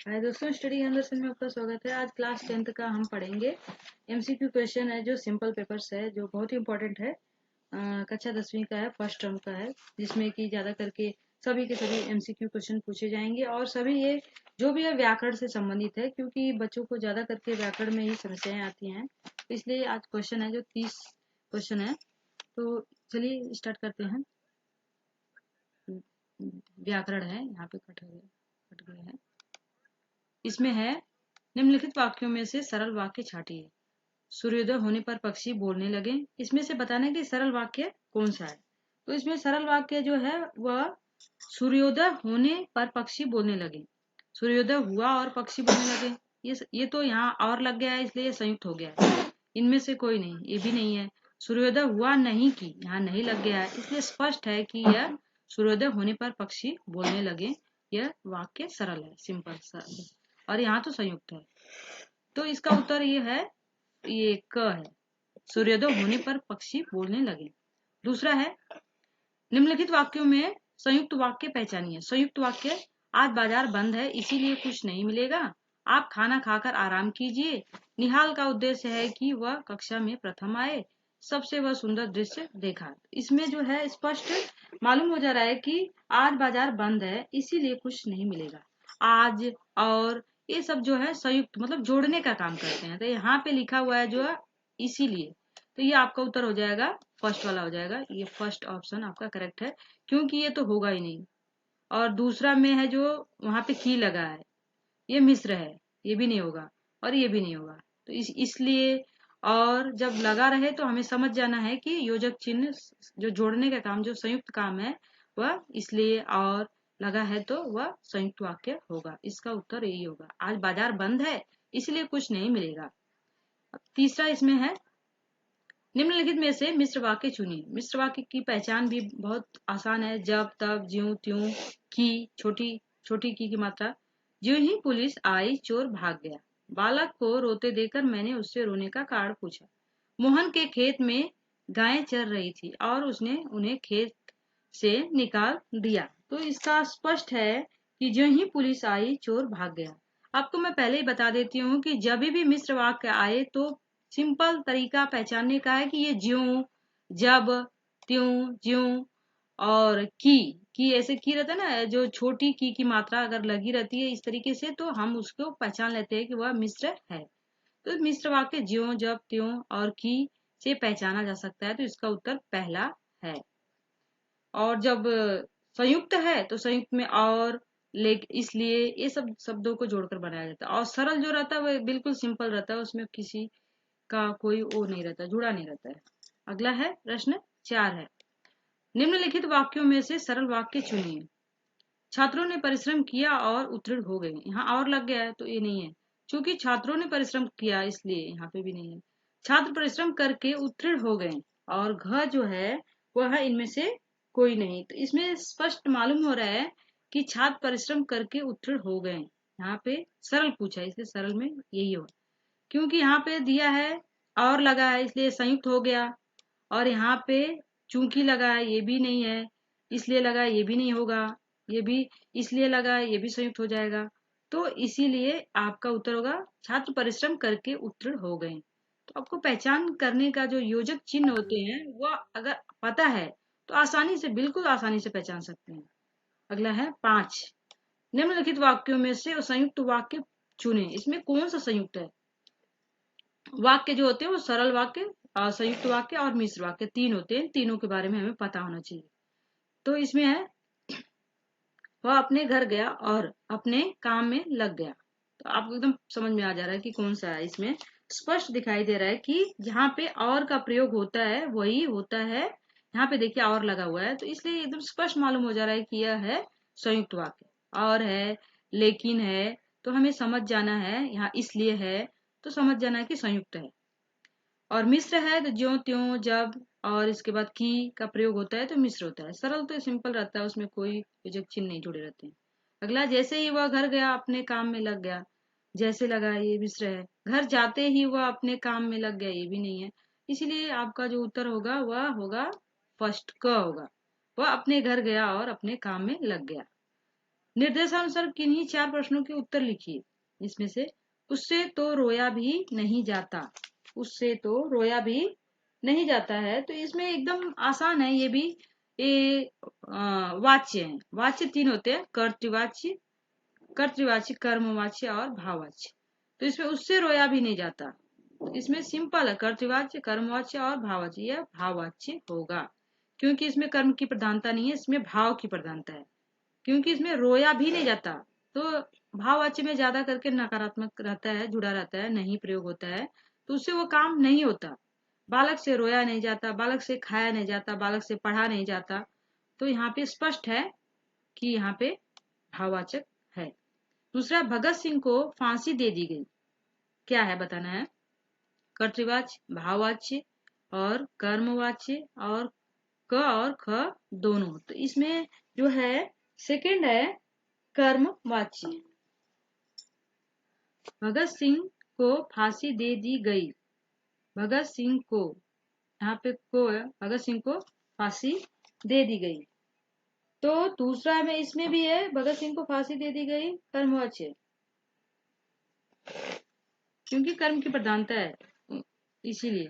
हाय दोस्तों, study understand में आपका स्वागत है। आज क्लास 10th का हम पढ़ेंगे। एमसीक्यू क्वेश्चन है जो सिंपल पेपर्स है, जो बहुत ही इंपॉर्टेंट है। कक्षा 10वीं का है, फर्स्ट टर्म का है, जिसमें कि ज़्यादा करके सभी के सभी एमसीक्यू क्वेश्चन पूछे जाएंगे और सभी ये जो भी है व्याकरण से संबंधित है, क्योंकि बच्चों को ज़्यादा करके व्याकरण में ही समस्याएं आती हैं। तो इसलिए आज क्वेश्चन है जो 30 क्वेश्चन है। तो चलिए स्टार्ट करते हैं। व्याकरण है, यहाँ पे कट गया है। इसमें है, निम्नलिखित वाक्यों में से सरल वाक्य छांटिए। सूर्योदय होने पर पक्षी बोलने लगे। इसमें से बताना कि सरल वाक्य कौन सा है। तो इसमें सरल वाक्य जो है वह सूर्योदय होने पर पक्षी बोलने लगे। सूर्योदय हुआ और पक्षी बोलने लगे। ये तो यहाँ और लग गया है, इसलिए ये संयुक्त हो गया है। इनमें से कोई नहीं, ये भी नहीं है। सूर्योदय हुआ नहीं की, यहाँ नहीं लग गया है, इसलिए स्पष्ट है कि यह सूर्योदय होने पर पक्षी बोलने लगे। यह वाक्य सरल है, सिंपल सा। और यहाँ तो संयुक्त है, तो इसका उत्तर ये है, ये क है। सूर्योदय होने पर पक्षी बोलने लगे। दूसरा है, निम्नलिखित वाक्यों में संयुक्त वाक्य पहचानिए। संयुक्त वाक्य, आज बाजार बंद है इसीलिए कुछ नहीं मिलेगा। आप खाना खाकर आराम कीजिए। निहाल का उद्देश्य है कि वह कक्षा में प्रथम आए। सबसे वह सुंदर दृश्य देखा। इसमें जो है स्पष्ट मालूम हो जा रहा है कि आज बाजार बंद है इसीलिए कुछ नहीं मिलेगा। आज और ये सब जो है संयुक्त मतलब जोड़ने का काम करते हैं। तो यहाँ पे लिखा हुआ है जो है इसीलिए, तो ये आपका उत्तर हो जाएगा, फर्स्ट वाला हो जाएगा। ये फर्स्ट ऑप्शन आपका करेक्ट है, क्योंकि ये तो होगा ही नहीं। और दूसरा में है जो वहां पे की लगा है, ये मिश्र है, ये भी नहीं होगा और ये भी नहीं होगा। तो इसलिए और जब लगा रहे तो हमें समझ जाना है कि योजक चिन्ह जो जोड़ने का काम, जो संयुक्त काम है वह इसलिए और लगा है तो वह संयुक्त वाक्य होगा। इसका उत्तर यही होगा, आज बाजार बंद है इसलिए कुछ नहीं मिलेगा। अब तीसरा इसमें है, निम्नलिखित में से मिश्र वाक्य चुनिए। मिश्र वाक्य की पहचान भी बहुत आसान है। जब, तब, ज्यों, त्यों, की, छोटी छोटी की मात्रा। ज्यों ही पुलिस आई चोर भाग गया। बालक को रोते देखकर मैंने उससे रोने का कारण पूछा। मोहन के खेत में गायें चर रही थी और उसने उन्हें खेत से निकाल दिया। तो इसका स्पष्ट है कि ज्यों ही पुलिस आई चोर भाग गया। आपको मैं पहले ही बता देती हूँ कि जब भी मिश्र वाक्य आए तो सिंपल तरीका पहचानने का है कि ये ज्यों, जब, त्यों, ज्यों और की ऐसे की रहता है ना, जो छोटी की मात्रा अगर लगी रहती है इस तरीके से, तो हम उसको पहचान लेते हैं कि वह मिश्र है। तो मिश्र वाक्य ज्यों, जब, त्यों और की से पहचाना जा सकता है। तो इसका उत्तर पहला है। और जब संयुक्त है तो संयुक्त में और, लेकिन, इसलिए ये सब शब्दों को जोड़कर बनाया जाता है। और सरल जो रहता है वो बिल्कुल सिंपल रहता है, उसमें किसी का कोई वो नहीं रहता, जुड़ा नहीं रहता है। अगला है प्रश्न 4 है, निम्नलिखित वाक्यों में से सरल वाक्य चुनिए। छात्रों ने परिश्रम किया और उत्तीर्ण हो गए। यहाँ और लग गया है तो ये नहीं है, क्योंकि छात्रों ने परिश्रम किया इसलिए यहाँ पे भी नहीं है। छात्र परिश्रम करके उत्तीर्ण हो गए और घ जो है वह है इनमें से कोई नहीं। तो इसमें स्पष्ट मालूम हो रहा है कि छात्र परिश्रम करके उत्तीर्ण हो गए। यहाँ पे सरल पूछा है इसलिए सरल में यही हो, क्योंकि यहाँ पे दिया है और लगा है इसलिए संयुक्त हो गया। और यहाँ पे चूंकि लगा है ये भी नहीं है, इसलिए लगा है ये भी नहीं होगा, ये भी इसलिए लगा है ये भी संयुक्त हो जाएगा। तो इसीलिए आपका उत्तर होगा छात्र परिश्रम करके उत्तीर्ण हो गए। तो आपको पहचान करने का जो योजक चिन्ह होते हैं वह अगर पता है तो आसानी से, बिल्कुल आसानी से पहचान सकते हैं। अगला है 5, निम्नलिखित वाक्यों में से संयुक्त वाक्य चुने। इसमें कौन सा संयुक्त है? वाक्य जो होते हैं वो सरल वाक्य, संयुक्त वाक्य और मिश्र वाक्य तीन होते हैं। तीनों के बारे में हमें पता होना चाहिए। तो इसमें है, वह अपने घर गया और अपने काम में लग गया। तो आपको एकदम समझ में आ जा रहा है कि कौन सा है। इसमें स्पष्ट दिखाई दे रहा है कि जहाँ पे और का प्रयोग होता है वही होता है। यहाँ पे देखिए और लगा हुआ है, तो इसलिए एकदम स्पष्ट मालूम हो जा रहा है कि यह है संयुक्त वाक्य। और है, लेकिन है, तो हमें समझ जाना है, यहाँ इसलिए है तो समझ जाना है कि संयुक्त है। और मिश्र है तो ज्यों, त्यों, जब और इसके बाद की का प्रयोग होता है तो मिश्र होता है। सरल तो सिंपल रहता है, उसमें कोई योजक चिन्ह नहीं जुड़े रहते हैं। अगला, जैसे ही वह घर गया अपने काम में लग गया। जैसे लगा ये मिश्र है। घर जाते ही वह अपने काम में लग गया, ये भी नहीं है। इसीलिए आपका जो उत्तर होगा वह होगा फर्स्ट क होगा, वह अपने घर गया और अपने काम में लग गया। निर्देशानुसार किन्हीं 4 प्रश्नों के उत्तर लिखिए। इसमें से उससे तो रोया भी नहीं जाता, उससे तो रोया भी नहीं जाता है, तो इसमें एकदम आसान है ये भी। ये वाच्य है। वाच्य 3 होते हैं, कर्तृवाच्य, कर्तृवाच्य, कर्मवाच्य और भाववाच्य। तो इसमें उससे रोया भी नहीं जाता, इसमें सिंपल है, कर्तृवाच्य, कर्मवाच्य और भाववाच्य, यह भाववाच्य होगा क्योंकि इसमें कर्म की प्रधानता नहीं है, इसमें भाव की प्रधानता है। क्योंकि इसमें रोया भी नहीं जाता, तो भाववाच्य में ज्यादा करके नकारात्मक रहता है, जुड़ा रहता है, नहीं प्रयोग होता है, तो उससे वो काम नहीं होता। बालक से रोया नहीं जाता, बालक से खाया नहीं जाता, बालक से पढ़ा नहीं जाता, तो यहाँ पे स्पष्ट है कि यहाँ पे भाववाचक है। दूसरा, भगत सिंह को फांसी दे दी गई, क्या है बताना है। कर्तृवाच्य, भाववाच्य और कर्मवाच्य और क और ख दोनों। तो इसमें जो है सेकंड है कर्मवाच्य। भगत सिंह को फांसी दे दी गई, भगत सिंह को, यहाँ पे को है, भगत सिंह को फांसी दे दी गई। तो दूसरा में इसमें भी है, भगत सिंह को फांसी दे दी गई, कर्मवाच्य, क्योंकि कर्म की प्रधानता है, इसीलिए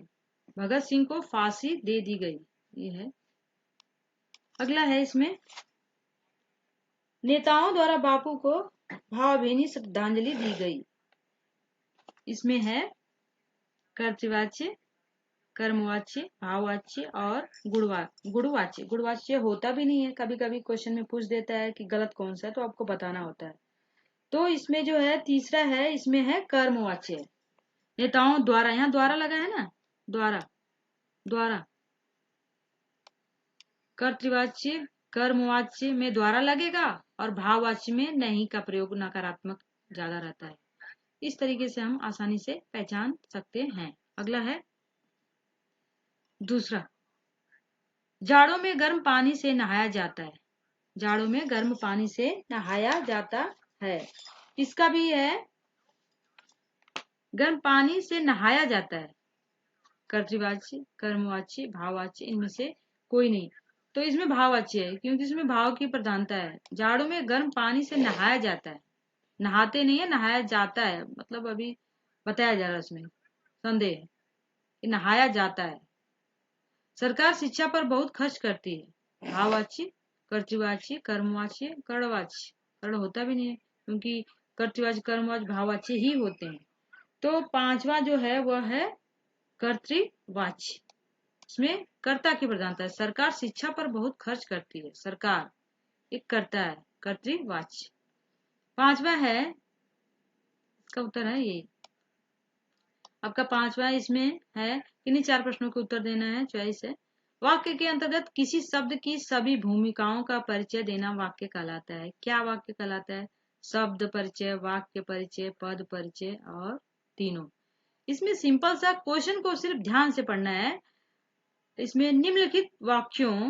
भगत सिंह को फांसी दे दी गई, ये है। अगला है इसमें, नेताओं द्वारा बापू को भावभीनी श्रद्धांजलि दी गई। इसमें है कर्तृवाच्य, कर्मवाच्य, भाववाच्य और गुणवाच्य। गुणवाच्य होता भी नहीं है, कभी कभी क्वेश्चन में पूछ देता है कि गलत कौन सा है, तो आपको बताना होता है। तो इसमें जो है तीसरा है, इसमें है कर्मवाच्य, नेताओं द्वारा, यहाँ द्वारा लगा है ना, द्वारा, द्वारा, कर्तृवाच्य, कर्मवाच्य में द्वारा लगेगा और भाववाच्य में नहीं का प्रयोग नकारात्मक ज्यादा रहता है। इस तरीके से हम आसानी से पहचान सकते हैं। अगला है दूसरा, जाड़ों में गर्म पानी से नहाया जाता है, जाड़ों में गर्म पानी से नहाया जाता है, इसका भी है गर्म पानी से नहाया जाता है, कर्तृवाच्य, कर्मवाच्य, भाववाच्य, इनमें से कोई नहीं। तो इसमें भाववाच्य है क्योंकि इसमें भाव की प्रधानता है। जाड़ों में गर्म पानी से नहाया जाता है, नहाते नहीं है, नहाया जाता है, मतलब अभी बताया जा रहा है, उसमें संदेह है कि नहाया जाता है। सरकार शिक्षा पर बहुत खर्च करती है, भाववाच्य, कर्तृवाच्य, कर्मवाच्य, कर्णवाच्य, कर्ण होता भी नहीं है क्योंकि कर्तृवाच्य, कर्मवाच्य, भाववाच्य ही होते हैं। तो पांचवा जो है वह है कर्तृवाच्य, इसमें कर्ता की प्रधानता है। सरकार शिक्षा पर बहुत खर्च करती है, सरकार एक कर्ता है, कर्तृवाच्य। पांचवा है, इसका उत्तर है ये आपका पांचवा, इसमें है किन्हीं 4 प्रश्नों के उत्तर देना है, चॉइस है। वाक्य के अंतर्गत किसी शब्द की सभी भूमिकाओं का परिचय देना वाक्य कहलाता है, क्या वाक्य कहलाता है। शब्द परिचय, वाक्य परिचय, पद परिचय और तीनों। इसमें सिंपल सा क्वेश्चन को सिर्फ ध्यान से पढ़ना है। इसमें निम्नलिखित वाक्यों,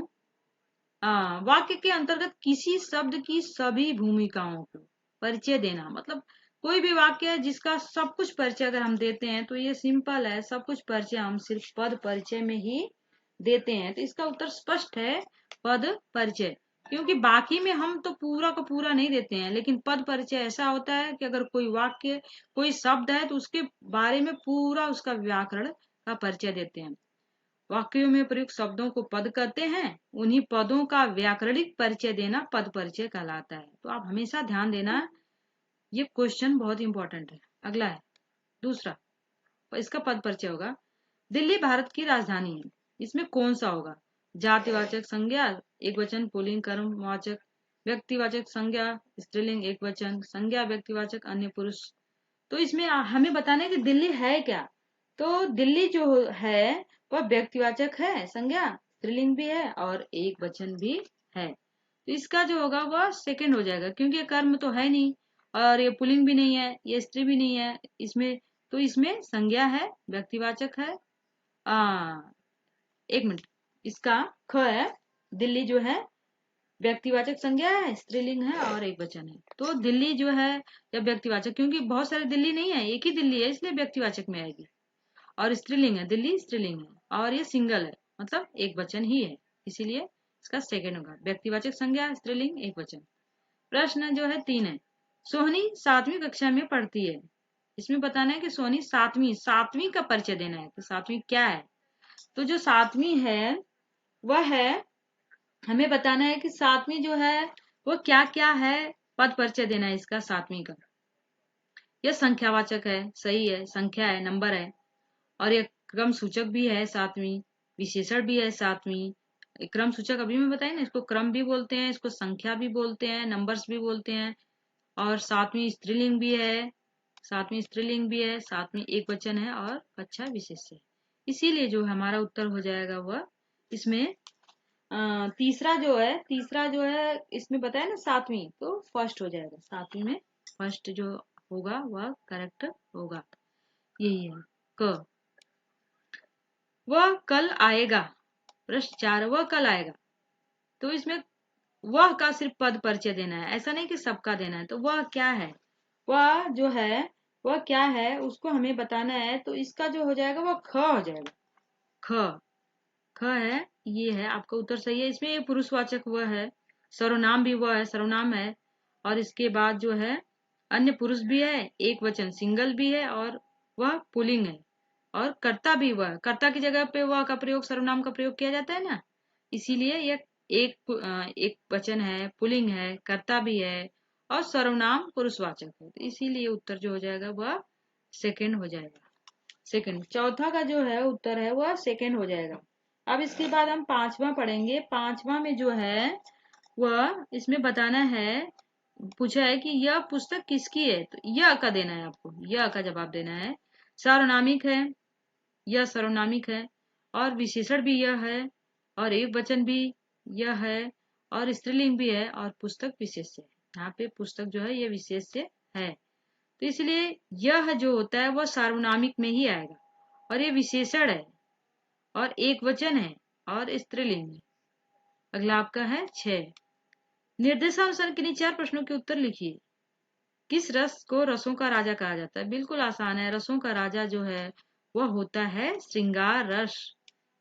वाक्य के अंतर्गत किसी शब्द की सभी भूमिकाओं को परिचय देना, मतलब कोई भी वाक्य है जिसका सब कुछ परिचय अगर हम देते हैं तो ये सिंपल है, सब कुछ परिचय हम सिर्फ पद परिचय में ही देते हैं, तो इसका उत्तर स्पष्ट है, पद परिचय। क्योंकि बाकी में हम तो पूरा का पूरा नहीं देते हैं, लेकिन पद परिचय ऐसा होता है कि अगर कोई वाक्य, कोई शब्द है तो उसके बारे में पूरा उसका व्याकरण का परिचय देते हैं। वाक्यों में प्रयुक्त शब्दों को पद कहते हैं, उन्हीं पदों का व्याकरणिक परिचय देना पद परिचय कहलाता है। तो आप हमेशा ध्यान देना, ये क्वेश्चन बहुत इंपॉर्टेंट है। अगला है दूसरा, इसका पद परिचय होगा, दिल्ली भारत की राजधानी है, इसमें कौन सा होगा। जातिवाचक संज्ञा एक वचन पुल्लिंग कर्मवाचक, व्यक्तिवाचक संज्ञा स्त्रीलिंग एक वचन, संज्ञा व्यक्तिवाचक अन्य पुरुष। तो इसमें हमें बताना है कि दिल्ली है क्या। तो दिल्ली जो है वह व्यक्तिवाचक है, संज्ञा स्त्रीलिंग भी है और एक वचन भी है। तो इसका जो होगा वह सेकंड हो जाएगा, क्योंकि कर्म तो है नहीं और ये पुल्लिंग भी नहीं है, ये स्त्री भी नहीं है इसमें, तो इसमें संज्ञा है, व्यक्तिवाचक है। एक मिनट, इसका ख है, दिल्ली जो है व्यक्तिवाचक संज्ञा है, स्त्रीलिंग है और एक वचन है। तो दिल्ली जो है या व्यक्तिवाचक, क्योंकि बहुत सारे दिल्ली नहीं है, एक ही दिल्ली है, इसलिए व्यक्तिवाचक में आएगी। और स्त्रीलिंग है, दिल्ली स्त्रीलिंग है और ये सिंगल है, मतलब एक वचन ही है, इसीलिए इसका सेकंड होगा, व्यक्तिवाचक संज्ञा स्त्रीलिंग एक वचन। प्रश्न जो है 3 है। सोहनी 7वीं कक्षा में पढ़ती है। इसमें बताना है कि सोहनी सातवीं का परिचय देना है। तो 7वीं क्या है? तो जो 7वीं है वह है, हमें बताना है कि 7वीं जो है वो क्या क्या है, पद परिचय देना है इसका 7वीं का। यह संख्यावाचक है, सही है, संख्या है, नंबर है, और यह क्रम सूचक भी है 7वीं, विशेषण भी है 7वीं। क्रम सूचक अभी मैं बताई ना, इसको क्रम भी बोलते हैं, इसको संख्या भी बोलते हैं, नंबर्स भी बोलते हैं। और 7वीं स्त्रीलिंग भी है, 7वीं एक वचन है और कक्षा विशेष्य है। इसीलिए जो हमारा उत्तर हो जाएगा वह इसमें तीसरा जो है इसमें बताया ना 7वीं, तो फर्स्ट हो जाएगा। 7वीं में फर्स्ट जो होगा वह करेक्ट होगा। यही है। क, वह कल आएगा। प्रश्न 4, वह कल आएगा। तो इसमें वह का सिर्फ पद परिचय देना है, ऐसा नहीं कि सबका देना है। तो वह क्या है, वह जो है वह क्या है उसको हमें बताना है। तो इसका जो हो जाएगा वह ख हो जाएगा। ख, ख है, ये है आपका उत्तर सही है। इसमें ये पुरुषवाचक वह है, सर्वनाम भी वह है, सर्वनाम है। और इसके बाद जो है अन्य पुरुष भी है, एक वचन सिंगल भी है, और वह पुल्लिंग है। और कर्ता भी वह, कर्ता की जगह पे वह का प्रयोग, सर्वनाम का प्रयोग किया जाता है ना, इसीलिए यह एक वचन है, पुल्लिंग है, कर्ता भी है, और सर्वनाम पुरुषवाचक है। तो इसीलिए उत्तर जो हो जाएगा वह सेकंड हो जाएगा। सेकंड, चौथा का जो है उत्तर है वह सेकंड हो जाएगा। अब इसके बाद हम 5वां पढ़ेंगे। 5वां में जो है वह इसमें बताना है, पूछा है कि यह पुस्तक किसकी है। तो यह का देना है आपको, यह का जवाब देना है। सार्वनामिक है, यह सर्वनामिक है, और विशेषण भी यह है, और एक वचन भी यह है, और स्त्रीलिंग भी है, और पुस्तक विशेष्य है। यहाँ पे पुस्तक जो है यह विशेष्य है, तो इसलिए यह जो होता है वह सार्वनामिक में ही आएगा, और ये विशेषण है, और एक वचन है, और स्त्रीलिंग है। अगला आपका है 6, निर्देशानुसार किन्हीं 4 प्रश्नों के उत्तर लिखिए। किस रस को रसों का राजा कहा जाता है? बिल्कुल आसान है, रसों का राजा जो है वह होता है श्रृंगार रस।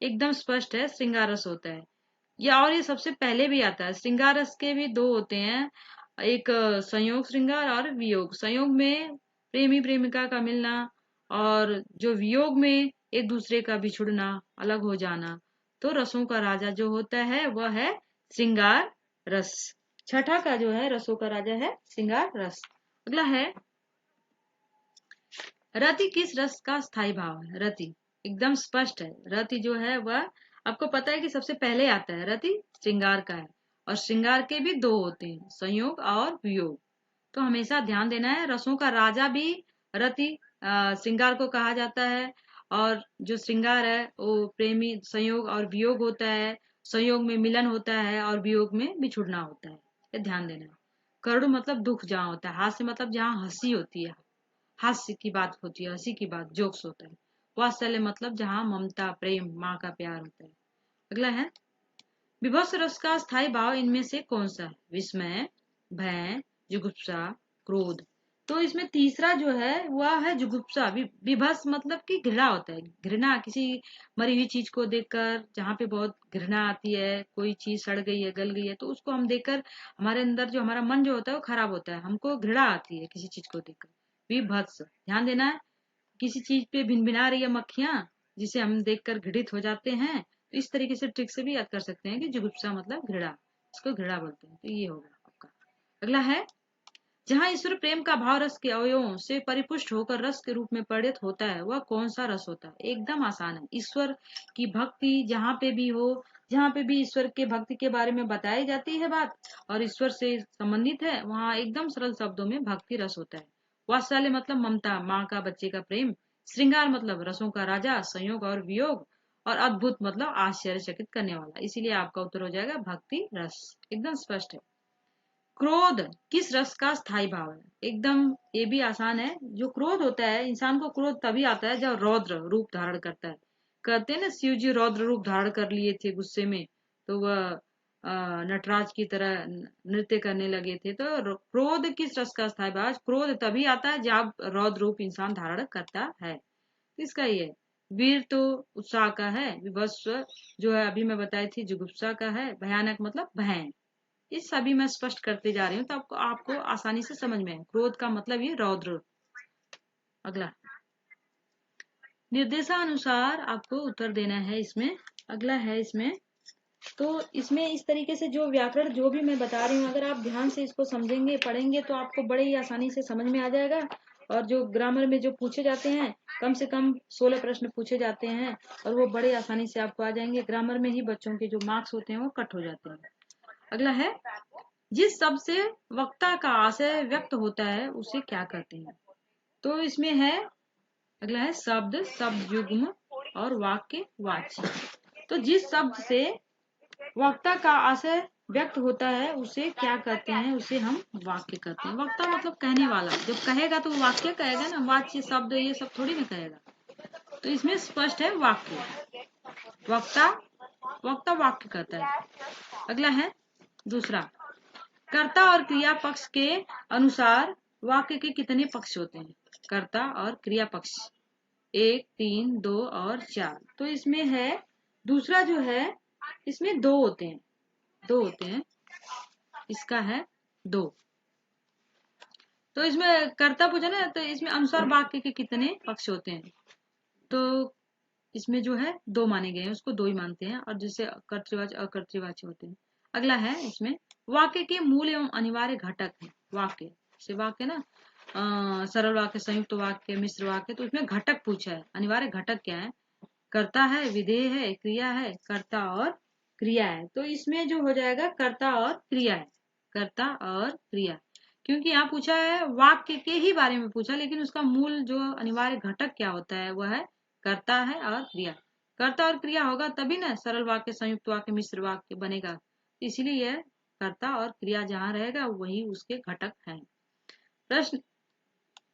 एकदम स्पष्ट है, श्रृंगार रस होता है। और ये सबसे पहले भी आता है। श्रृंगार रस के भी 2 होते हैं, एक संयोग श्रृंगार और वियोग। संयोग में प्रेमी प्रेमिका का मिलना, और जो वियोग में एक दूसरे का बिछुड़ना, अलग हो जाना। तो रसों का राजा जो होता है वह है श्रृंगार रस। छठा का जो है रसों का राजा है श्रृंगार रस। अगला है, रति किस रस का स्थायी भाव है? रति एकदम स्पष्ट है, रति जो है वह आपको पता है कि सबसे पहले आता है। रति श्रृंगार का है, और श्रृंगार के भी 2 होते हैं, संयोग और वियोग। तो हमेशा ध्यान देना है, रसों का राजा भी रति श्रृंगार को कहा जाता है, और जो श्रृंगार है वो प्रेमी संयोग और वियोग होता है। संयोग में मिलन होता है, और वियोग में बिछुड़ना होता है, ये ध्यान देना है। करुण मतलब दुख जहाँ होता है, हास्य मतलब जहाँ हंसी होती है, हास्य की बात होती है, हंसी की बात, जोक्स होता है। वात्सल्य मतलब जहाँ ममता, प्रेम, माँ का प्यार होता है। अगला है, विभत्स रस का स्थायी भाव इनमें से कौन सा है? विस्मय, भय, जुगुप्सा, क्रोध। तो इसमें तीसरा जो है वह है जुगुप्सा। विभत्स मतलब कि घृणा होता है, घृणा किसी मरी हुई चीज को देखकर, जहाँ पे बहुत घृणा आती है, कोई चीज सड़ गई है, गल गई है, तो उसको हम देखकर हमारे अंदर जो हमारा मन जो होता है वो खराब होता है, हमको घृणा आती है किसी चीज को देखकर। विभत्स, ध्यान देना है, किसी चीज पे भिनभिना रही है मक्खियां, जिसे हम देखकर घृणित हो जाते हैं, तो इस तरीके से ट्रिक से भी याद कर सकते हैं कि जुगुप्सा मतलब घृणा, इसको घृणा बोलते हैं। तो ये होगा आपका। अगला है, जहाँ ईश्वर प्रेम का भाव रस के अवयवों से परिपुष्ट होकर रस के रूप में परिणत होता है, वह कौन सा रस होता है? एकदम आसान है, ईश्वर की भक्ति जहाँ पे भी हो, जहाँ पे भी ईश्वर के भक्ति के बारे में बताई जाती है बात, और ईश्वर से संबंधित है, वहाँ एकदम सरल शब्दों में भक्ति रस होता है। वात्सल्य मतलब ममता, माँ का बच्चे का प्रेम। श्रृंगार मतलब रसों का राजा, संयोग और वियोग। और अद्भुत मतलब आश्चर्यचकित करने वाला। इसीलिए आपका उत्तर हो जाएगा भक्ति रस, एकदम स्पष्ट है। क्रोध किस रस का स्थायी भाव है? एकदम ये भी आसान है। जो क्रोध होता है, इंसान को क्रोध तभी आता है जब रौद्र रूप धारण करता है। कहते हैं ना, शिव जी रौद्र रूप धारण कर लिए थे गुस्से में, तो वह नटराज की तरह नृत्य करने लगे थे। तो क्रोध किस रस का स्थायी भाव? क्रोध तभी आता है जब रौद्र रूप इंसान धारण करता है। इसका ये, वीर तो उत्साह का है, विभत्स जो है अभी मैं बताई थी जुगुप्सा का है, भयानक मतलब भय। ये सभी मैं स्पष्ट करते जा रही हूँ तो आपको आपको आसानी से समझ में आए। क्रोध का मतलब ये रौद्र। अगला निर्देशानुसार आपको उत्तर देना है इसमें। अगला है इसमें, तो इसमें इस तरीके से जो व्याकरण जो भी मैं बता रही हूँ, अगर आप ध्यान से इसको समझेंगे पढ़ेंगे तो आपको बड़े ही आसानी से समझ में आ जाएगा। और जो ग्रामर में जो पूछे जाते हैं, कम से कम 16 प्रश्न पूछे जाते हैं और वो बड़े आसानी से आपको आ जाएंगे। ग्रामर में ही बच्चों के जो मार्क्स होते हैं वो कट हो जाते हैं। अगला है, जिस शब्द से वक्ता का आशय व्यक्त होता है उसे क्या कहते हैं। तो इसमें है, अगला है शब्द, शब्द युग्म और वाक्य वाच्य। तो जिस शब्द से वक्ता का आशय व्यक्त होता है उसे क्या कहते हैं, उसे हम वाक्य कहते हैं। वक्ता मतलब कहने वाला, जब कहेगा तो वाक्य कहेगा ना, वाच्य शब्द ये सब थोड़ी ना कहेगा। तो इसमें स्पष्ट है वाक्य, वक्ता, वक्ता वाक्य कहता है। अगला है दूसरा, कर्ता और क्रिया पक्ष के अनुसार वाक्य के कितने पक्ष होते हैं। कर्ता और क्रिया पक्ष 1, 3, 2 और 4। तो इसमें है दूसरा जो है, इसमें 2 होते हैं, 2 होते हैं, इसका है 2। तो इसमें कर्ता पूछा ना, तो इसमें अनुसार वाक्य के कितने पक्ष होते हैं। तो इसमें जो है 2 माने गए हैं, उसको 2 ही मानते हैं, और जिससे कर्तृवाच्य अकर्तृवाच्य होते हैं। अगला है इसमें, वाक्य के मूल एवं अनिवार्य घटक है। वाक्य से वाक्य ना, सरल वाक्य, संयुक्त वाक्य, मिश्र वाक्य, तो इसमें घटक पूछा है। अनिवार्य घटक क्या है, कर्ता है, विधेय है, क्रिया है, कर्ता और क्रिया है। तो इसमें जो हो जाएगा कर्ता और क्रिया है, कर्ता और क्रिया, क्योंकि यहाँ पूछा है वाक्य के ही बारे में पूछा, लेकिन उसका मूल जो अनिवार्य घटक क्या होता है वह है कर्ता है और क्रिया। कर्ता और क्रिया होगा तभी ना सरल वाक्य, संयुक्त वाक्य, मिश्र वाक्य बनेगा। इसीलिए कर्ता और क्रिया जहाँ रहेगा वही उसके घटक हैं। प्रश्न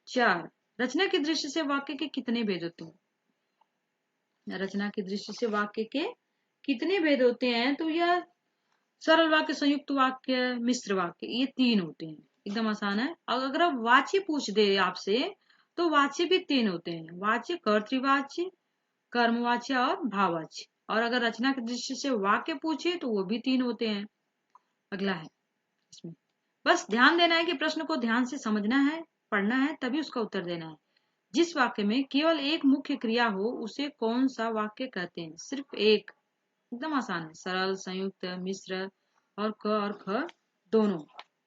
4, रचना की दृष्टि से वाक्य के कितने भेद होते हैं। रचना की दृष्टि से वाक्य के कितने भेद होते हैं, तो यह सरल वाक्य, संयुक्त वाक्य, मिश्र वाक्य, ये 3 होते हैं। एकदम आसान है। और अगर आप वाच्य पूछ दे आपसे, तो वाच्य भी 3 होते हैं। वाच्य, कर्तृवाच्य, कर्मवाच्य और भाववाच्य। और अगर रचना की दृष्टि से वाक्य पूछे तो वो भी 3 होते हैं। अगला है इसमें, बस ध्यान देना है कि प्रश्न को ध्यान से समझना है, पढ़ना है, तभी उसका उत्तर देना है। जिस वाक्य में केवल एक मुख्य क्रिया हो उसे कौन सा वाक्य कहते हैं। सिर्फ एक, एकदम आसान है। सरल, संयुक्त, मिश्र और क और ख दोनों।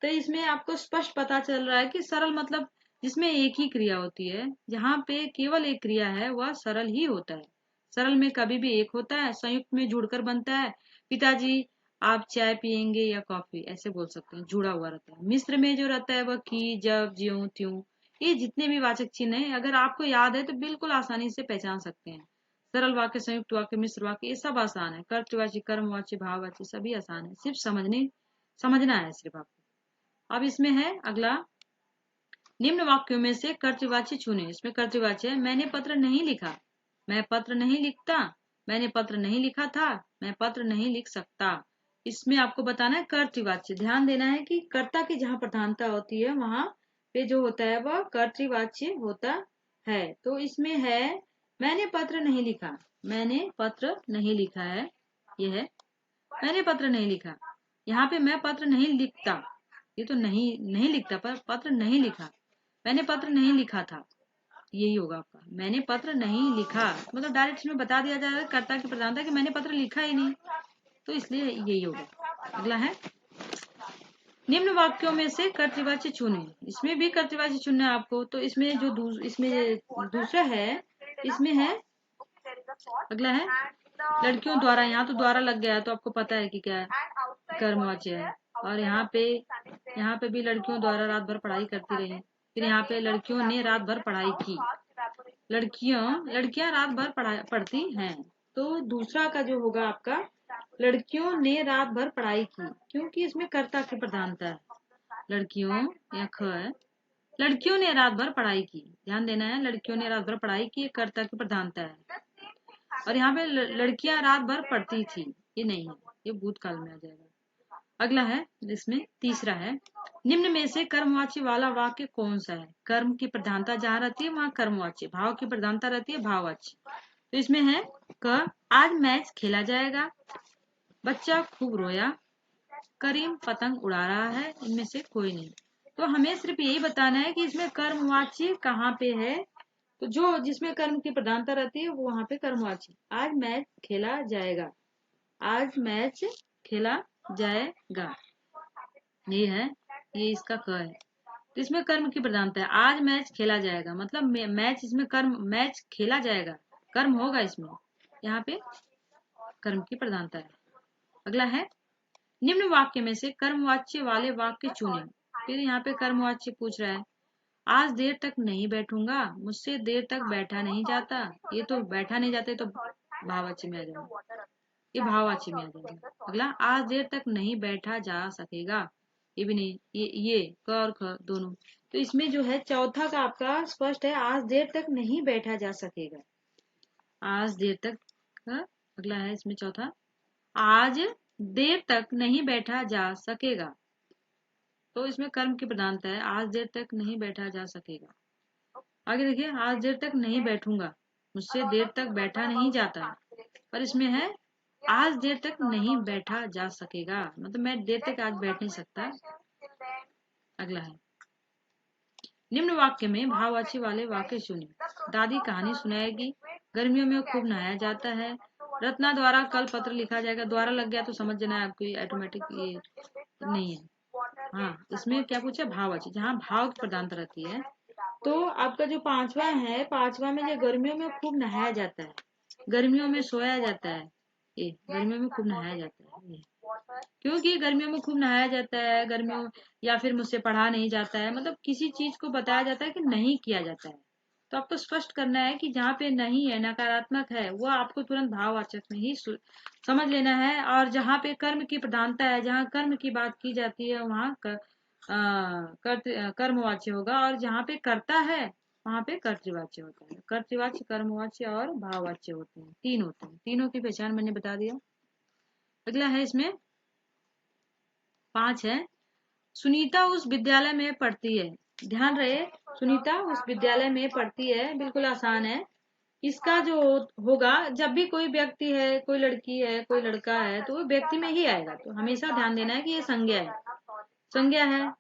तो इसमें आपको स्पष्ट पता चल रहा है कि सरल मतलब जिसमें एक ही क्रिया होती है। जहाँ पे केवल एक क्रिया है वह सरल ही होता है। सरल में कभी भी एक होता है, संयुक्त में जुड़कर बनता है। पिताजी आप चाय पियेंगे या कॉफी, ऐसे बोल सकते हैं, जुड़ा हुआ रहता है। मिश्र में जो रहता है वह की, जब, ज्यों, त्यों, ये जितने भी वाचक चिन्ह है अगर आपको याद है तो बिल्कुल आसानी से पहचान सकते हैं। सरल वाक्य, संयुक्त वाक्य, मिश्र वाक्य, ये सब आसान है। कर्तृवाची, कर्मवाची, भाववाची सभी आसान है, सिर्फ समझना है सिर्फ आपको। अब इसमें है अगला, निम्न वाक्यों में से कर्तृवाची चुने। इसमें कर्तृवाची है, मैंने पत्र नहीं लिखा, मैं पत्र नहीं लिखता, मैंने पत्र नहीं लिखा था, मैं पत्र नहीं लिख सकता। इसमें आपको बताना है कर्तृवाच्य। ध्यान देना है कि कर्ता की जहाँ प्रधानता होती है वहां पे जो होता है वह कर्तृवाच्य होता है। तो इसमें है, मैंने पत्र नहीं लिखा, मैंने पत्र नहीं लिखा है, यह है मैंने पत्र नहीं लिखा। यहाँ पे मैं पत्र नहीं लिखता, ये तो नहीं लिखता, पर पत्र नहीं लिखा। मैंने पत्र नहीं लिखा था, यही होगा आपका। मैंने पत्र नहीं लिखा मतलब डायरेक्ट इसमें बता दिया जाएगा कर्ता की प्रधानता कि मैंने पत्र लिखा ही नहीं, तो इसलिए यही होगा। अगला है, निम्न वाक्यों में से कर्तृवाच्य चुने। इसमें भी कर्तृवाच्य चुनना है आपको। तो इसमें जो इसमें दूसरा है, इसमें है, अगला है, लड़कियों द्वारा। यहाँ तो द्वारा लग गया है तो आपको पता है कि क्या है, कर्मवाच्य है। और यहाँ पे भी लड़कियों द्वारा रात भर पढ़ाई करती रही। फिर यहाँ पे लड़कियों ने रात भर पढ़ाई की, लड़कियां रात भर पढ़ती हैं। तो दूसरा का जो होगा आपका, लड़कियों ने रात भर पढ़ाई की, क्योंकि इसमें कर्ता की प्रधानता है। लड़कियों या ख है, लड़कियों ने रात भर पढ़ाई की। ध्यान देना है, लड़कियों ने रात भर पढ़ाई की, कर्ता की प्रधानता है। और यहाँ पे लड़कियां रात भर पढ़ती थी, ये नहीं है, ये भूतकाल में आ जाएगा। अगला है, इसमें तीसरा है, निम्न में से कर्मवाच्य वाला वाक्य कौन सा है। कर्म की प्रधानता जहाँ रहती है वहां कर्मवाच्य, भाव की प्रधानता रहती है भाववाच्य। तो इसमें है, क, आज मैच खेला जाएगा, बच्चा खूब रोया, करीम पतंग उड़ा रहा है, इनमें से कोई नहीं। तो हमें सिर्फ यही बताना है कि इसमें कर्मवाची कहाँ पे है। तो जो जिसमें कर्म की प्रधानता रहती है वो वहां पे कर्मवाची। आज मैच खेला जाएगा, आज मैच खेला जाएगा, ये है, ये इसका क है। तो इसमें कर्म की प्रधानता है, आज मैच खेला जाएगा मतलब मैच, इसमें कर्म, मैच खेला जाएगा, कर्म होगा इसमें, यहाँ पे कर्म की प्रधानता है। अगला है, निम्न वाक्य में से कर्मवाच्य वाले वाक्य चुनें। फिर यहाँ पे कर्मवाच्य पूछ रहा है, आज देर तक नहीं बैठूंगा, मुझसे देर तक बैठा नहीं जाता। ये तो बैठा नहीं जाते तो भाववाच्य में आ जाएगा, ये भाववाची में आ जाएगा। अगला, आज देर तक नहीं बैठा जा सकेगा, ये भी नहीं, ये क और ख दोनों। तो इसमें जो है चौथा का आपका स्पष्ट है, आज देर तक नहीं बैठा जा सकेगा, आज देर तक। अगला है इसमें चौथा, आज देर तक नहीं बैठा जा सकेगा। तो इसमें कर्म की प्रधानता है, आज देर तक नहीं बैठा जा सकेगा। आगे देखिए, आज देर तक नहीं बैठूंगा, मुझसे देर तक बैठा नहीं जाता। पर इसमें है, आज देर तक नहीं बैठा जा सकेगा, मतलब मैं देर तक आज बैठ नहीं सकता। अगला है, निम्न वाक्य में भाववाची वाले वाक्य चुनिए। दादी कहानी सुनाएगी, गर्मियों में खूब नहाया जाता है, रत्ना द्वारा कल पत्र लिखा जाएगा। द्वारा लग गया तो समझ जाना है आपकी ऑटोमेटिक, ये नहीं है। हाँ, इसमें क्या पूछा, भाववाची, जहाँ भाव की प्रधानता रहती है। तो आपका जो पांचवा है, पांचवा में जो गर्मियों में खूब नहाया जाता है, गर्मियों में सोया जाता है, ये गर्मियों में खूब नहाया जाता है, ये क्योंकि गर्मियों में खूब नहाया जाता है, गर्मियों, या फिर मुझसे पढ़ा नहीं जाता है, मतलब किसी चीज को बताया जाता है कि नहीं किया जाता है। तो आपको स्पष्ट करना है कि जहाँ पे नहीं है, नकारात्मक है, वो आपको तुरंत भाववाचक में ही समझ लेना है। और जहाँ पे कर्म की प्रधानता है, जहाँ कर्म की बात की जाती है, वहाँ कर्मवाच्य होगा, और जहाँ पे कर्ता है वहां पे कर्तृवाच्य होता है। कर्तृवाच्य, कर्मवाच्य और भाववाच्य होते हैं, तीन होते हैं। तीनों की पहचान मैंने बता दिया। अगला है इसमें 5 है, सुनीता उस विद्यालय में पढ़ती है। ध्यान रहे, सुनीता उस विद्यालय में पढ़ती है, बिल्कुल आसान है। इसका जो होगा, जब भी कोई व्यक्ति है, कोई लड़की है, कोई लड़का है, तो वो व्यक्ति में ही आएगा। तो हमेशा ध्यान देना है कि ये संज्ञा है, संज्ञा है,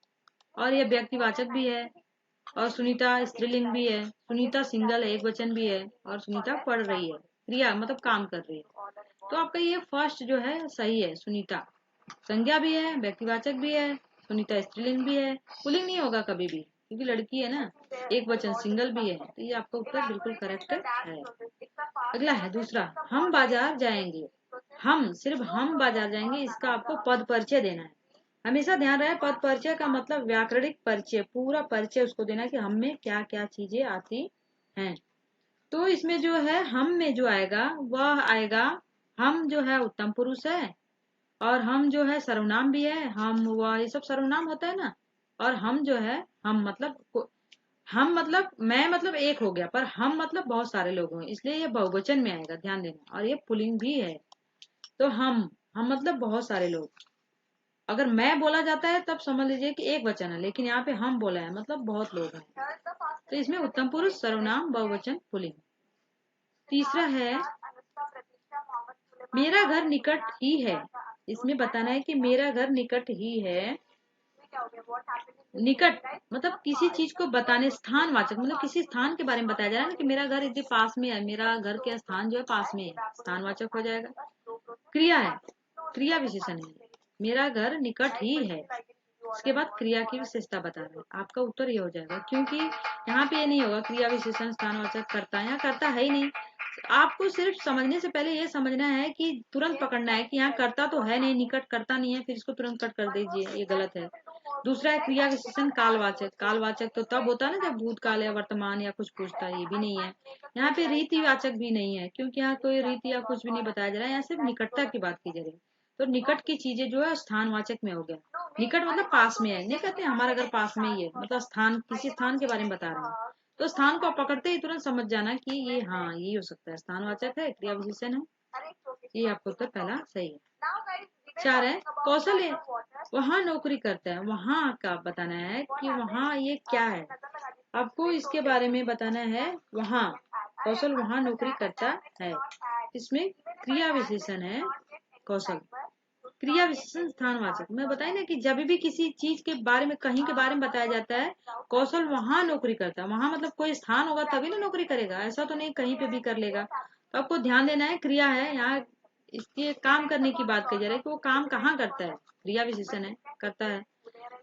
और ये व्यक्तिवाचक भी है, और सुनीता स्त्रीलिंग भी है, सुनीता सिंगल है, एक वचन भी है, और सुनीता पढ़ रही है, क्रिया मतलब काम कर रही है। तो आपका ये फर्स्ट जो है सही है, सुनीता संज्ञा भी है, व्यक्तिवाचक भी है, सुनीता स्त्रीलिंग भी है, पुल्लिंग नहीं होगा कभी भी क्योंकि लड़की है ना, एक वचन सिंगल भी है। तो ये आपका उत्तर बिल्कुल करेक्ट है। अगला है दूसरा, हम बाजार जाएंगे, हम, सिर्फ हम बाजार जाएंगे, इसका आपको पद परिचय देना है। हमेशा ध्यान रहे, पद परिचय का मतलब व्याकरणिक परिचय, पूरा परिचय उसको देना कि हम में क्या क्या चीजें आती हैं। तो इसमें जो है हम में जो आएगा वह आएगा, हम जो है उत्तम पुरुष है, और हम जो है सर्वनाम भी है, हम वह, ये सब सर्वनाम होता है ना। और हम जो है, हम मतलब हम मतलब मैं मतलब एक हो गया, पर हम मतलब बहुत सारे लोग हैं, इसलिए ये बहुवचन में आएगा, ध्यान देना। और ये पुल्लिंग भी है। तो हम मतलब बहुत सारे लोग। अगर मैं बोला जाता है तब समझ लीजिए कि एक वचन है, लेकिन यहाँ पे हम बोला है मतलब बहुत लोग हैं। तो इसमें उत्तम पुरुष, सर्वनाम, बहुवचन, पुल्लिंग। तीसरा है, मेरा घर निकट ही है। इसमें बताना है कि मेरा घर निकट ही है। निकट मतलब किसी चीज को बताने, स्थानवाचक मतलब किसी स्थान के बारे में बताया जा रहा है ना, कि मेरा घर इतने पास में है, मेरा घर के स्थान जो है पास में है, स्थानवाचक हो जाएगा। क्रिया है, क्रिया विशेषण है, मेरा घर निकट ही है, उसके बाद क्रिया की विशेषता बता रहे हैं। आपका उत्तर ये हो जाएगा, क्योंकि यहाँ पे ये नहीं होगा क्रिया विशेषण स्थानवाचक कर्ता, यहाँ कर्ता है ही नहीं। आपको सिर्फ समझने से पहले ये समझना है कि तुरंत पकड़ना है कि यहाँ कर्ता तो है नहीं, निकट कर्ता नहीं है, फिर इसको तुरंत कट कर दीजिए, ये गलत है। दूसरा है क्रिया विशेषण कालवाचक, कालवाचक तो तब होता है ना जब भूतकाल या वर्तमान या कुछ पूछता है, ये भी नहीं है। यहाँ पे रीतिवाचक भी नहीं है, क्योंकि यहाँ कोई रीति या कुछ भी नहीं बताया जा रहा है, यहाँ सिर्फ निकटता की बात की जा रही है। तो निकट की चीजें जो है स्थानवाचक में हो गया। निकट मतलब पास में है, नहीं कहते हमारा घर पास में ही है, मतलब स्थान, किसी स्थान के बारे में बता रहे हैं। तो स्थान को पकड़ते ही तुरंत समझ जाना कि ये, हाँ यही हो सकता है, स्थानवाचक है, क्रिया विशेषण है। ये आपको उत्तर पहला सही है। 4 है, कौशल है, वहाँ नौकरी करता है, वहाँ का बताना है कि वहाँ ये क्या है, आपको इसके बारे में बताना है। वहाँ, कौशल वहाँ नौकरी करता है, इसमें क्रिया विशेषण है कौशल। क्रिया विशेषण स्थानवाचक मैं बताया ना कि जब भी किसी चीज के बारे में कहीं के बारे में बताया जाता है कौशल वहां नौकरी करता है, वहां मतलब कोई स्थान होगा तभी ना नौकरी करेगा, ऐसा तो नहीं कहीं पे भी कर लेगा। तो आपको ध्यान देना है क्रिया है यहाँ, इसके काम करने की बात कही जा रही है कि वो काम कहाँ करता है, क्रिया विशेषण है, करता है,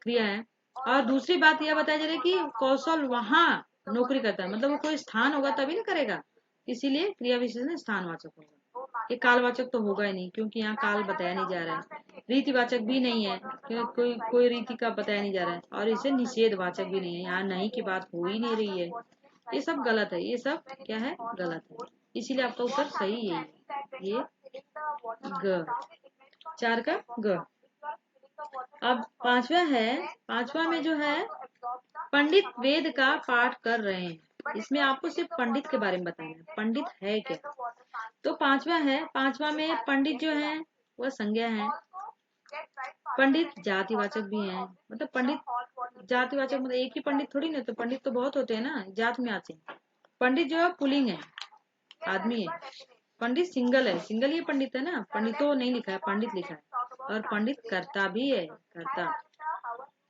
क्रिया है। और दूसरी बात यह बताया जा रही है कि कौशल वहां नौकरी करता है, मतलब वो कोई स्थान होगा तभी ना करेगा, इसीलिए क्रिया विशेषण स्थानवाचक होगा। ये कालवाचक तो होगा ही नहीं क्योंकि यहाँ काल बताया नहीं जा रहा है, रीतिवाचक भी नहीं है क्योंकि कोई कोई रीति का बताया नहीं जा रहा है, और इसे निषेधवाचक भी नहीं है, यहाँ नहीं की बात हो ही नहीं रही है। ये सब गलत है, ये सब क्या है, गलत है, इसीलिए आपका उत्तर सही यही है, ये ग, 4 का ग। अब पांचवा है, पांचवा में जो है पंडित वेद का पाठ कर रहे हैं, इसमें आपको सिर्फ पंडित के बारे में बताना है, पंडित है क्या। तो पांचवा है, पांचवा में पंडित जो है वह संज्ञा है, पंडित जातिवाचक भी है, मतलब पंडित जातिवाचक मतलब एक ही पंडित थोड़ी ना, तो पंडित तो बहुत होते हैं ना, जात में आते हैं। पंडित जो है पुल्लिंग है, आदमी है, पंडित सिंगल है, सिंगल ये पंडित है ना, पंडितो नहीं लिखा है, पंडित लिखा है, और पंडित करता भी है, करता,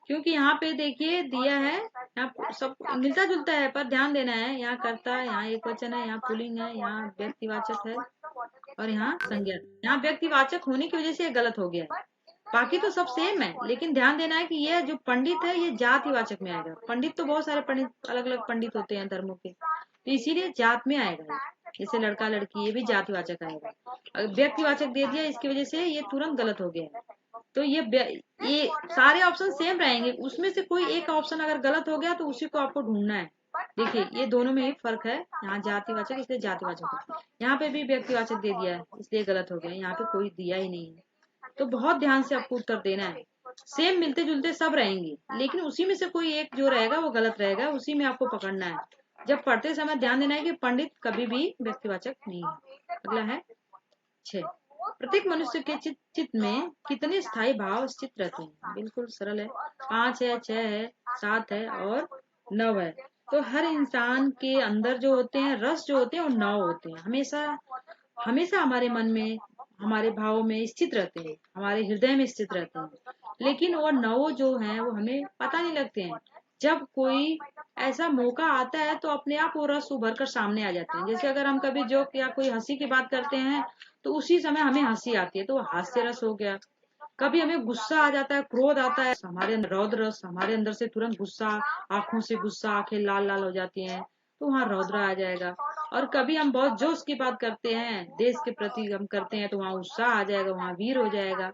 क्योंकि यहाँ पे देखिए दिया है, यहाँ सब मिलता जुलता है पर ध्यान देना है, यहाँ करता है, यहाँ एक वचन है, यहाँ पुल्लिंग है, यहाँ व्यक्तिवाचक है, और यहाँ संज्ञा। यहाँ व्यक्तिवाचक होने की वजह से ये गलत हो गया है, बाकी तो सब सेम है, लेकिन ध्यान देना है कि ये जो पंडित है ये जातिवाचक में आएगा, पंडित तो बहुत सारे पंडित अलग अलग पंडित होते हैं धर्मों के, तो इसीलिए जात में आएगा, जैसे लड़का लड़की ये भी जातिवाचक आएगा, व्यक्तिवाचक दे दिया इसकी वजह से ये तुरंत गलत हो गया है। तो ये सारे ऑप्शन सेम रहेंगे, उसमें से कोई एक ऑप्शन अगर गलत हो गया तो उसी को आपको ढूंढना है। देखिए ये दोनों में ही फर्क है, यहाँ जातिवाचक इसलिए जातिवाचक है, यहाँ पे भी व्यक्तिवाचक दे दिया है इसलिए गलत हो गया, यहाँ पे कोई दिया ही नहीं है। तो बहुत ध्यान से आपको उत्तर देना है, सेम मिलते जुलते सब रहेंगे लेकिन उसी में से कोई एक जो रहेगा वो गलत रहेगा, उसी में आपको पकड़ना है। जब पढ़ते समय ध्यान देना है कि पंडित कभी भी व्यक्तिवाचक नहीं है। अगला है 6, प्रत्येक मनुष्य के चित्त में कितने स्थायी भाव स्थित रहते हैं, बिल्कुल सरल है, 5 है, 6 है, 7 है और 9 है। तो हर इंसान के अंदर जो होते हैं रस जो होते हैं वो 9 होते हैं, हमेशा हमेशा हमारे मन में हमारे भावों में स्थित रहते हैं, हमारे हृदय में स्थित रहते हैं, लेकिन वो 9 जो हैं वो हमें पता नहीं लगते हैं। जब कोई ऐसा मौका आता है तो अपने आप वो रस उभर कर सामने आ जाते हैं, जैसे अगर हम कभी जोक या कोई हंसी की बात करते हैं तो उसी समय हमें हंसी आती है तो वो हास्य रस हो गया। कभी हमें गुस्सा आ जाता है, क्रोध आता है, हमारे अंदर रौद्र रस, हमारे अंदर से तुरंत गुस्सा, आंखों से गुस्सा, आंखें लाल लाल हो जाती हैं तो वहाँ रौद्र आ जाएगा। और कभी हम बहुत जोश की बात करते हैं, देश के प्रति हम करते हैं तो वहाँ उत्साह आ जाएगा, वहाँ वीर हो जाएगा।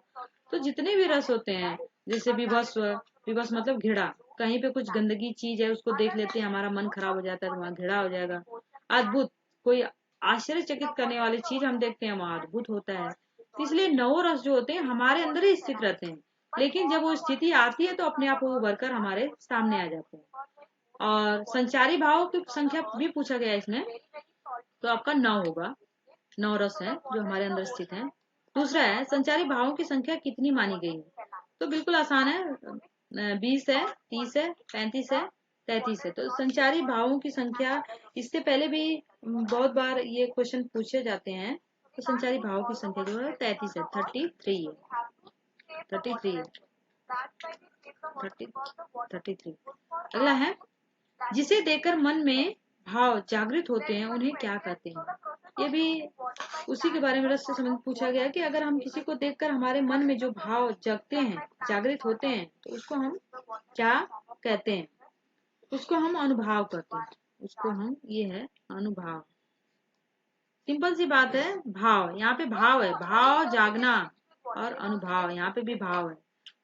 तो जितने भी रस होते हैं, जैसे विभस्व, विभस्व मतलब घृणा, कहीं पे कुछ गंदगी चीज है उसको देख लेते हैं हमारा मन खराब हो जाता है तो वहाँ घृणा हो जाएगा। अद्भुत, कोई आश्चर्यचकित करने वाली चीज हम देखते हैं वहाँ अद्भुत होता है। तो इसलिए 9 रस जो होते हैं हमारे अंदर ही स्थित रहते हैं, लेकिन जब वो स्थिति आती है तो अपने आप वो उभर कर हमारे सामने आ जाते हैं। और संचारी भाव की संख्या भी पूछा गया है इसमें, तो आपका 9 होगा, 9 रस है जो हमारे अंदर स्थित है। दूसरा है संचारी भावों की संख्या कितनी मानी गई है, तो बिल्कुल आसान है, 20 है, 30 है, 35 है, 33 है। तो संचारी भावों की संख्या, इससे पहले भी बहुत बार ये क्वेश्चन पूछे जाते हैं, तो संचारी भावों की संख्या जो है 33 है, 33 है, 33 है, 33। अगला है जिसे देखकर मन में भाव जागृत होते हैं उन्हें क्या कहते हैं, ये भी उसी के बारे में रस से संबंधित पूछा गया कि अगर हम किसी को देखकर हमारे मन में जो भाव जगते हैं, जागृत होते हैं, तो उसको हम क्या कहते हैं, उसको हम अनुभव कहते हैं, उसको हम, ये है अनुभव। सिंपल सी बात है, भाव, यहाँ पे भाव है, भाव जागना, और अनुभव, यहाँ पे भी भाव है।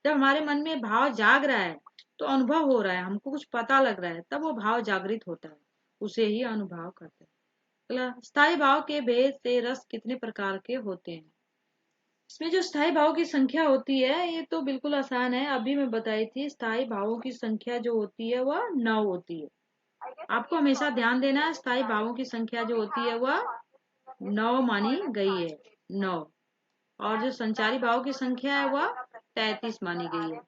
जब हमारे मन में भाव जाग रहा है तो अनुभव हो रहा है, हमको कुछ पता लग रहा है, तब वो भाव जागृत होता है, उसे ही अनुभव कहते हैं। अगला, स्थायी भाव के भेद से रस कितने प्रकार के होते हैं, इसमें जो स्थायी भाव की संख्या होती है ये तो बिल्कुल आसान है, अभी मैं बताई थी, स्थायी भावों की संख्या जो होती है वह 9 होती है। आपको हमेशा ध्यान देना है, स्थायी भावों की संख्या जो होती है वह 9 मानी गई है, 9। और जो संचारी भाव की संख्या है वह 33 मानी गई है।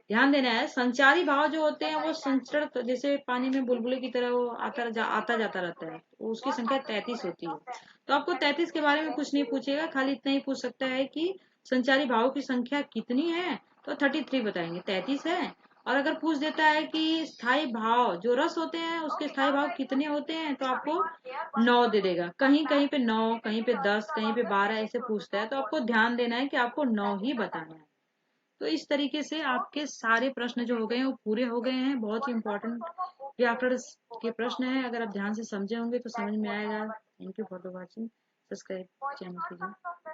ध्यान देना है, संचारी भाव जो होते हैं वो संचरण, जैसे पानी में बुलबुले की तरह वो आता जाता रहता है, तो उसकी संख्या 33 होती है। तो आपको 33 के बारे में कुछ नहीं पूछेगा, खाली इतना ही पूछ सकता है कि संचारी भावों की संख्या कितनी है, तो 33 बताएंगे, 33 है। और अगर पूछ देता है कि स्थायी भाव जो रस होते हैं उसके स्थायी भाव कितने होते हैं, तो आपको 9 दे देगा। कहीं कहीं पे 9, कहीं पे 10, कहीं पे 12 ऐसे पूछता है, तो आपको ध्यान देना है कि आपको 9 ही बताना है। तो इस तरीके से आपके सारे प्रश्न जो हो गए हैं वो पूरे हो गए हैं। बहुत ही इंपॉर्टेंट व्याकरण के प्रश्न है, अगर आप ध्यान से समझे होंगे तो समझ में आएगा। Thank you for the watching. Subscribe channel कीजिए।